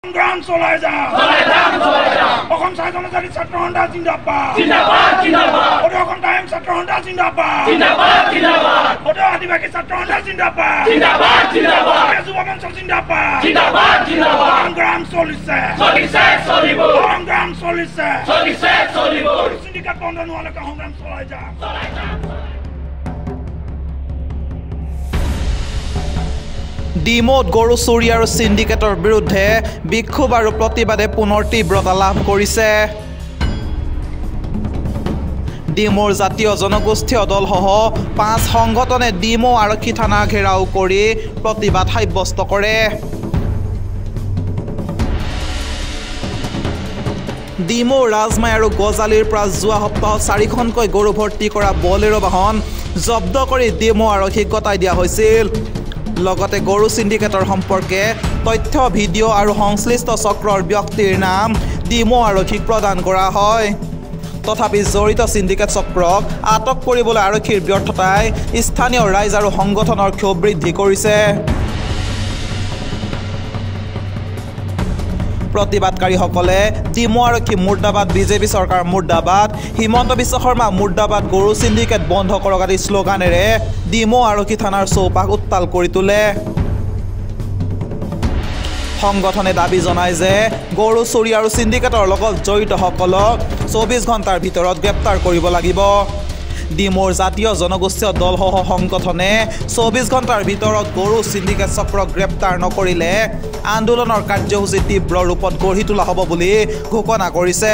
সংগ্ৰাম চলাই যাওঁ অসম স্বাধীনতাবাদী ছাত্ৰ সন্থা জিন্দাবাদ অসম টাইম ছাত্ৰ সন্থা জিন্দাবাদ আদিবাসী ছাত্ৰ সন্থা জিন্দাবাদ যুৱ মঞ্চ জিন্দাবাদ সংগ্ৰাম চলিছে সংগ্ৰাম চলিছে চিণ্ডিকেট বন্ধ নোহোৱালৈকে সংগ্ৰাম চলাই যাওঁ ডিমৌত গৰু চুৰি আৰু সিন্ডিকেটৰ বিৰুদ্ধে বিক্ষোভ আৰু প্ৰতিবাদে পুনৰ তীব্ৰতা লাভ কৰিছে ডিমৌৰ জাতীয় জনগোষ্ঠীয় দলসহ 5 সংগঠনে ডিমৌ আৰক্ষী থানা ঘেৰাও কৰি প্ৰতিবাদ সাব্যস্ত কৰে ডিমৌ ৰাজমাই আৰু গজালিৰ পৰা যোৱা সপ্তাহত 4খনকৈ গৰু ভৰ্তি কৰা বলেৰো বাহন জব্দ কৰি ডিমৌ আৰক্ষীক গতাই দিয়া হৈছিল লগতে গৰু সিন্ডিকেটৰ সম্পৰ্কে তথ্য ভিডিঅ' আৰু সংশ্লিষ্ট চক্ৰৰ ব্যক্তিৰ নাম ডিমৌ আৰক্ষীক প্ৰদান কৰা হয় তথাপি জড়িত সিন্ডিকেট চক্ৰক আটক কৰিবলৈ আৰক্ষীৰ ব্যৰ্থতাই স্থানীয় ৰাইজ আৰু সংগঠনৰ ক্ষোভ বৃদ্ধি কৰিছে প্ৰতিবাদকাৰীসকলে ডিমৌ আৰক্ষী মুৰ্দাবাদ বিজেপি চৰকাৰ মুৰ্দাবাদ হিমন্ত বিশ্ব শৰ্মা মুৰ্দাবাদ গৰু সিন্ডিকেট বন্ধ কৰক আদি শ্লোগানেৰে ডিমৌ আৰক্ষী থানাৰ চৌপাশ উত্তাল কৰি তোলে সংগঠনে দাবী জনায় যে গৰু চুৰি আৰু সিন্ডিকেটৰ লগত জড়িতসকলক 24 ঘণ্টাৰ ভিতৰত গ্ৰেপ্তাৰ কৰিব লাগিব ডিমৌৰ জাতীয় জনগোষ্ঠীয় দলসহ সংগঠনে 24 ঘণ্টাৰ ভিতৰত গৰু সিন্ডিকেট চক্ৰক গ্ৰেপ্তাৰ নকৰিলে আন্দোলনৰ কাৰ্যসূচী তীব্ৰ ৰূপত গঢ়ি তোলা হ'ব বুলি ঘোষণা কৰিছে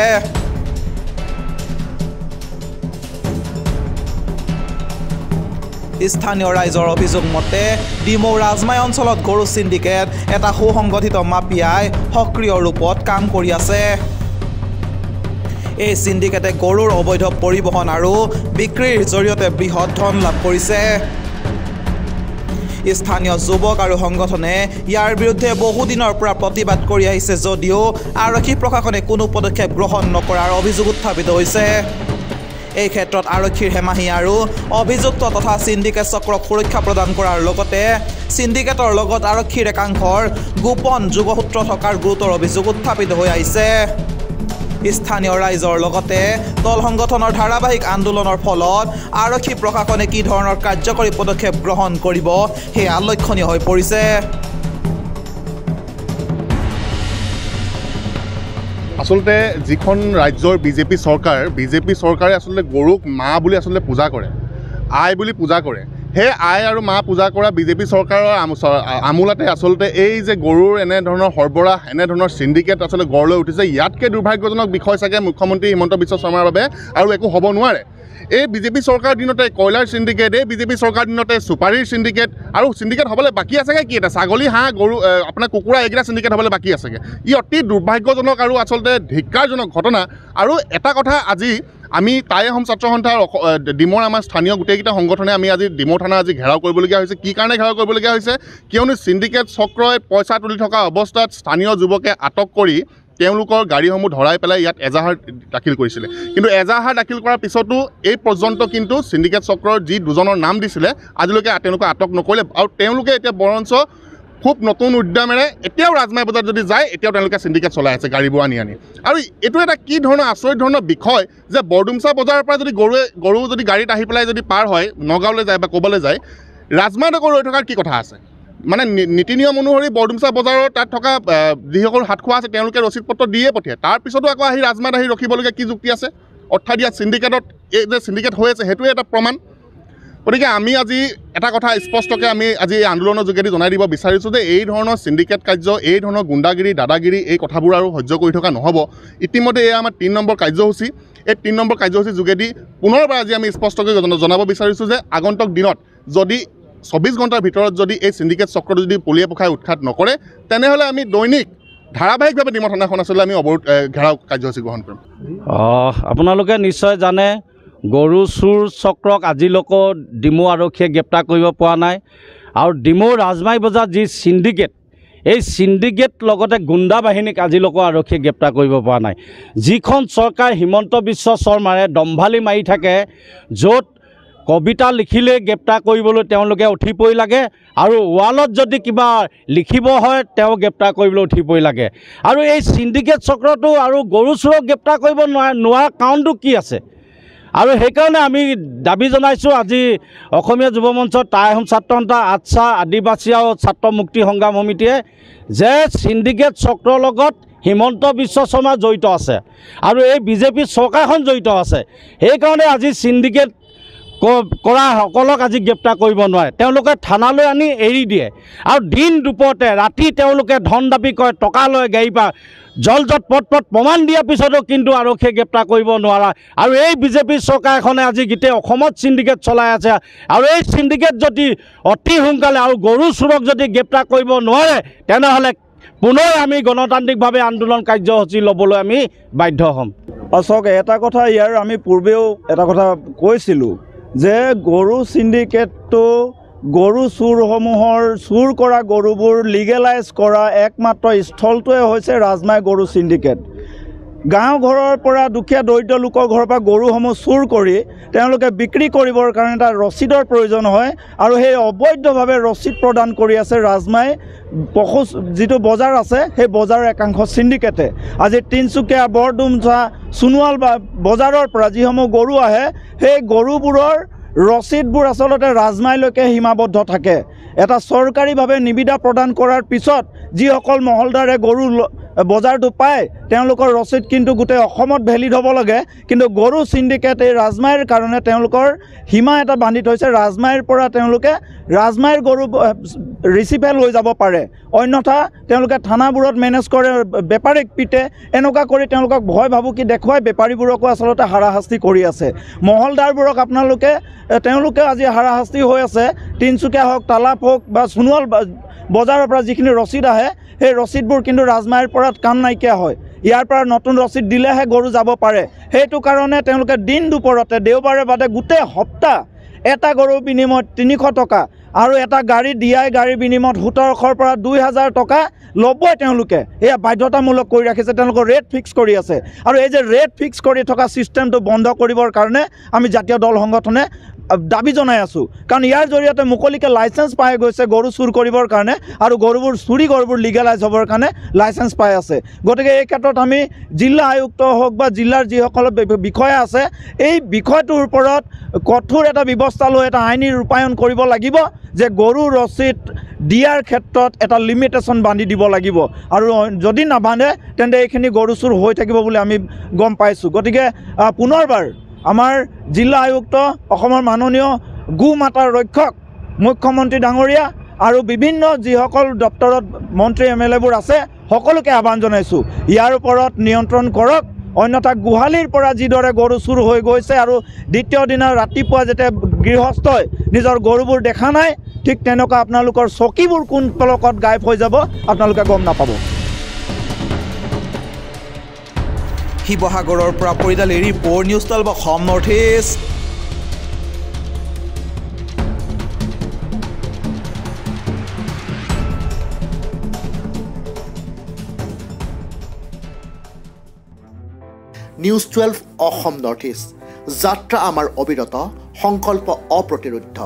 স্থানীয় ৰাইজৰ অভিযোগ মতে ডিমৌ ৰাজমাই অঞ্চলত গৰু সিন্ডিকেট এটা সুসংগঠিত মাফিয়াই সক্ৰিয় ৰূপত কাম কৰি আছে এই সিন্ডিকেটে গৰুৰ অবৈধ পৰিবহণ আৰু বিক্ৰীৰ জৰিয়তে বৃহৎ ধন লাভ কৰিছে স্থানীয় যুৱক আৰু সংগঠনে ইয়াৰ বিৰুদ্ধে বহুদিনৰ পৰা প্ৰতিবাদ কৰি আহিছে যদিও আৰক্ষী প্ৰশাসনে কোনো পদক্ষেপ গ্ৰহণ নকৰাৰ অভিযোগ উত্থাপিত হৈছে এই ক্ষেত্ৰত আৰক্ষীৰ হেমাহি আৰু অভিযুক্ত তথা সিন্ডিকেট চক্ৰক সুৰক্ষা প্ৰদান কৰাৰ লগতে সিন্ডিকেটৰ লগত আৰক্ষীৰ একাংশৰ গোপন যোগসূত্ৰ থকাৰ গুৰুতৰ অভিযোগ উত্থাপিত হৈ আহিছে স্থানীয় ৰাইজৰ লগতে দল সংগঠনৰ ধাৰাবাহিক আন্দোলনৰ ফলত আৰক্ষী প্ৰশাসনে কি ধৰণৰ কাৰ্যকৰী পদক্ষেপ গ্ৰহণ কৰিব সেয়া লক্ষণীয় হৈ পৰিছে আসলতে যিখন ৰাজ্যৰ বিজেপি চৰকাৰে আসলতে গৰুক মা বুলি আসলতে পূজা কৰে আই বুলি পূজা কৰে সেই আই আৰু মা পূজা কৰা বিজেপি চৰকাৰৰ আমোলাতে আসলতে এই যে গৰুৰ এনে ধৰণৰ সৰবৰাহ এনে ধৰণৰ সিন্ডিকেট আসলতে গঢ় লৈ উঠিছে ইয়াতকৈ দুৰ্ভাগ্যজনক বিষয় চাগে মুখ্যমন্ত্ৰী হিমন্ত বিশ্ব শৰ্মাৰ বাবে আৰু একো হ'ব নোৱাৰে এই বিজেপি চৰকাৰ দিনতে কয়লাৰ সিন্ডিকেট এই বিজেপি চৰকাৰ দিনতে সুপাৰীৰ সিন্ডিকেট আৰু সিন্ডিকেট হ'বলৈ বাকী আছেগৈ কি এটা ছাগলী হাঁহ গৰু আপোনাৰ কুকুৰা এইকেইটা সিন্ডিকেট হ'বলৈ বাকী আছেগৈ ই অতি দুৰ্ভাগ্যজনক আৰু আচলতে ধিক্কাৰজনক ঘটনা আৰু এটা কথা আজি আমি টাই আহোম ছাত্ৰ সন্থাৰ ডিমৌৰ আমাৰ স্থানীয় গোটেইকেইটা সংগঠনে আমি আজি ডিমৌ থানা আজি ঘেৰাও কৰিবলগীয়া হৈছে কি কাৰণে ঘেৰাও কৰিবলগীয়া হৈছে কিয়নো সিন্ডিকেট চক্ৰই পইচা তুলি থকা অৱস্থাত স্থানীয় যুৱকে আটক কৰি তেওঁলোকৰ গাড়ীসমূহ ধৰাই পেলাই ইয়াত এজাহাৰ দাখিল কৰিছিলে কিন্তু এজাহাৰ দাখিল কৰাৰ পিছতো এই পৰ্যন্ত কিন্তু সিন্ডিকেট চক্ৰৰ যি দুজনৰ নাম দিছিলে আজিলৈকে তেওঁলোকে আটক নকৰিলে আৰু তেওঁলোকে এতিয়া বৰঞ্চ খুব নতুন উদ্যমেৰে এতিয়াও ৰাজমাই বজাৰত যদি যায় এতিয়াও তেওঁলোকে সিন্ডিকেট চলাই আছে গাড়ীবোৰ আনি আৰু এইটো এটা কি ধৰণৰ আচৰিত ধৰণৰ বিষয় যে বৰডুমচা বজাৰৰ পৰা যদি গৰু যদি গাড়ীত আহি পেলাই যদি পাৰ হয় নগাঁৱলৈ যায় বা ক'বলৈ যায় ৰাজমাই নগৰ ৰৈ থকাৰ কি কথা আছে মানে নীতি নিয়ম অনুসৰি বৰডুমচা বজাৰৰ তাত থকা যিসকল হাত খোৱা আছে তেওঁলোকে ৰচিদ পত্ৰ দিয়ে পঠিয়ায় তাৰপিছতো আকৌ আহি ৰাজমাত আহি ৰখিবলগীয়া কি যুক্তি আছে অৰ্থাৎ ইয়াত সিন্ডিকেটত এই যে সিন্ডিকেট হৈ আছে সেইটোৱে এটা প্ৰমাণ গতিকে আমি আজি এটা কথা স্পষ্টকৈ আমি আজি এই আন্দোলনৰ যোগেদি জনাই দিব বিচাৰিছোঁ যে এই ধৰণৰ সিন্ডিকেট কাৰ্য এই ধৰণৰ গুণ্ডাগিৰি দাদাগিৰি এই কথাবোৰ আৰু সহ্য কৰি থকা নহ'ব ইতিমধ্যে এয়া আমাৰ 3 নম্বৰ কাৰ্যসূচী এই 3 নম্বৰ কাৰ্যসূচীৰ যোগেদি পুনৰবাৰ আজি আমি স্পষ্টকৈ জনাব বিচাৰিছোঁ যে আগন্তুক দিনত যদি 24 ঘণ্টাৰ ভিতৰত যদি এই সিন্ডিকেট চক্ৰটো যদি পলিয়ে পোখাই উৎখাত নকৰে তেনেহ'লে আমি দৈনিক ধাৰাবাহিকভাৱে ডিমৌ থানাখন আচলতে আমি অৱৰোধ ঘেৰাও কাৰ্যসূচী গ্ৰহণ কৰিম আপোনালোকে নিশ্চয় জানে গৰু চুৰ চক্ৰক আজিলৈকে ডিমৌ আৰক্ষীয়ে গ্ৰেপ্তাৰ কৰিব পৰা নাই আৰু ডিমৌ ৰাজমাই বজাৰ যি সিন্ডিকেট এই সিন্ডিকেট লগতে গুণ্ডা বাহিনীক আজিলৈকে আৰক্ষীয়ে গ্ৰেপ্তাৰ কৰিব পৰা নাই। যিখন চৰকাৰ হিমন্ত বিশ্ব শৰ্মাৰে দম্ভালি মাৰি থাকে, য'ত কবিতা লিখিলে গ্ৰেপ্তাৰ কৰিবলৈ তেওঁলোকে উঠি পৰি লাগে, আৰু ৱালত যদি কিবা লিখিব হয় তেওঁ গ্ৰেপ্তাৰ কৰিবলৈ উঠি পৰি লাগে। আৰু এই সিন্ডিকেট চক্ৰটো আৰু গৰু চোৰক গ্ৰেপ্তাৰ কৰিব নোৱাৰা কাৰণটো কি আছে? আৰু সেইকাৰণে আমি দাবী জনাইছোঁ আজি অসমীয়া যুৱ মঞ্চৰ টাই আহোম ছাত্ৰ সন্থা, আটছা, আদিবাসী আৰু ছাত্ৰ মুক্তি সংগ্ৰাম সমিতিয়ে যে সিন্ডিকেট চক্ৰৰ লগত হিমন্ত বিশ্ব শৰ্মা জড়িত আছে আৰু এই বিজেপি চৰকাৰখন জড়িত আছে। সেইকাৰণে আজি সিন্ডিকেট কৰা সকলক আজি গ্ৰেপ্তাৰ কৰিব নোৱাৰে, তেওঁলোকে থানালৈ আনি এৰি দিয়ে। আৰু দিন দুপৰতে ৰাতি তেওঁলোকে ধন দাবী কৰে, টকা লয় গাড়ীৰ পৰা, জলজত পট প্ৰমাণ দিয়াৰ পিছতো কিন্তু আৰক্ষীয়ে গ্ৰেপ্তাৰ কৰিব নোৱাৰা। আৰু এই বিজেপি চৰকাৰখনে আজি গোটেই অসমত সিন্ডিকেট চলাই আছে। আৰু এই সিন্ডিকেট যদি অতি সোনকালে আৰু গৰু চোৰক যদি গ্ৰেপ্তাৰ কৰিব নোৱাৰে, তেনেহ'লে পুনৰ আমি গণতান্ত্ৰিকভাৱে আন্দোলন কাৰ্যসূচী ল'বলৈ আমি বাধ্য হ'ম। চাওক, এটা কথা ইয়াৰ আমি পূৰ্বেও এটা কথা কৈছিলোঁ যে গৰু সিন্ডিকেটটো গৰু চোৰসমূহৰ চুৰ কৰা গৰুবোৰ লিগেলাইজ কৰা একমাত্ৰ স্থলটোৱে হৈছে ৰাজমাই গৰু সিন্ডিকেট। গাঁও ঘৰৰ পৰা দুখীয়া দৰিদ্ৰ লোকৰ ঘৰৰ পৰা গৰুসমূহ চুৰ কৰি তেওঁলোকে বিক্ৰী কৰিবৰ কাৰণে এটা ৰচিদৰ প্ৰয়োজন হয়, আৰু সেই অবৈধভাৱে ৰচিদ প্ৰদান কৰি আছে ৰাজমাই পশু যিটো বজাৰ আছে সেই বজাৰৰ একাংশ সিন্ডিকেটে। আজি তিনিচুকীয়া, বৰডুমচা, সোণোৱাল বা বজাৰৰ পৰা যিসমূহ গৰু আহে সেই গৰুবোৰৰ ৰচিদবোৰ আচলতে ৰাজমাইলৈকে সীমাবদ্ধ থাকে। এটা চৰকাৰীভাৱে নিবিদা প্ৰদান কৰাৰ পিছত যিসকল মহলদাৰে গৰু বজাৰটো পায় তেওঁলোকৰ ৰচিদ কিন্তু গোটেই অসমত ভেলিড হ'ব লাগে, কিন্তু গৰু সিন্ডিকেট এই ৰাজমাইৰ কাৰণে তেওঁলোকৰ সীমা এটা বান্ধি থৈছে। ৰাজমাইৰ পৰা তেওঁলোকে ৰাজমাইৰ গৰু ৰিচিভে লৈ যাব পাৰে, অন্যথা তেওঁলোকে থানাবোৰত মেনেজ কৰে, বেপাৰীক পিটে, এনেকুৱা কৰি তেওঁলোকক ভয় ভাবুকি দেখুৱাই বেপাৰীবোৰকো আচলতে হাৰাশাস্তি কৰি আছে। মহলদাৰবোৰক তেওঁলোকে আজি হাৰাশাস্তি হৈ আছে। তিনিচুকীয়া হওক, তালাপ হওক বা সোণোৱাল বজাৰৰ পৰা যিখিনি ৰচিদ আহে সেই ৰচিদবোৰ কিন্তু ৰাজমাইৰ পৰা কাম নাইকিয়া হয়। ইয়াৰ পৰা নতুন ৰচিদ দিলেহে গৰু যাব পাৰে। সেইটো কাৰণে তেওঁলোকে দিন দুপৰতে দেওবাৰে বাদে গোটেই সপ্তাহ এটা গৰুৰ বিনিময়ত 300 টকা আৰু এটা গাড়ী গাড়ীৰ বিনিময়ত 1700 পৰা 2000 টকা ল'বই। তেওঁলোকে এয়া বাধ্যতামূলক কৰি ৰাখিছে, তেওঁলোকৰ ৰেট ফিক্স কৰি আছে। আৰু এই যে ৰেট ফিক্স কৰি থকা ছিষ্টেমটো বন্ধ কৰিবৰ কাৰণে আমি জাতীয় দল সংগঠনে দাবী জনাই আছোঁ, কাৰণ ইয়াৰ জৰিয়তে মুকলিকৈ লাইচেঞ্চ পাই গৈছে গৰু চুৰ কৰিবৰ কাৰণে, আৰু গৰুবোৰ লিগেলাইজ হ'বৰ কাৰণে লাইচেঞ্চ পাই আছে। গতিকে এই ক্ষেত্ৰত আমি জিলা আয়ুক্ত হওক বা জিলাৰ যিসকল বিষয়া আছে এই বিষয়টোৰ ওপৰত কঠোৰ এটা ব্যৱস্থা লৈ এটা আইনী ৰূপায়ণ কৰিব লাগিব যে গৰু ৰচিদ দিয়াৰ ক্ষেত্ৰত এটা লিমিটেশ্যন বান্ধি দিব লাগিব, আৰু যদি নাবান্ধে তেন্তে এইখিনি গৰু চুৰ হৈ থাকিব বুলি আমি গম পাইছোঁ। গতিকে পুনৰবাৰ আমাৰ জিলা আয়ুক্ত, অসমৰ মাননীয় গো মাতাৰ ৰক্ষক মুখ্যমন্ত্ৰী ডাঙৰীয়া আৰু বিভিন্ন যিসকল দপ্তৰত মন্ত্ৰী MLAবোৰ আছে সকলোকে আহ্বান জনাইছোঁ, ইয়াৰ ওপৰত নিয়ন্ত্ৰণ কৰক। অন্যথা গোহালিৰ পৰা যিদৰে গৰু চুৰ হৈ গৈছে আৰু দ্বিতীয় দিনা ৰাতিপুৱা যেতিয়া গৃহস্থই নিজৰ গৰুবোৰ দেখা নাই, ঠিক তেনেকুৱা আপোনালোকৰ চকীবোৰ কোন পলকত গায়ব হৈ যাব আপোনালোকে গম নাপাব। শিৱসাগৰৰ পৰা পৰিদাল report, news 12 Assam north east. News 12 Assam north east, যাত্ৰা আমাৰ অবিৰত, সংকল্প অপ্ৰতিৰোধ্য।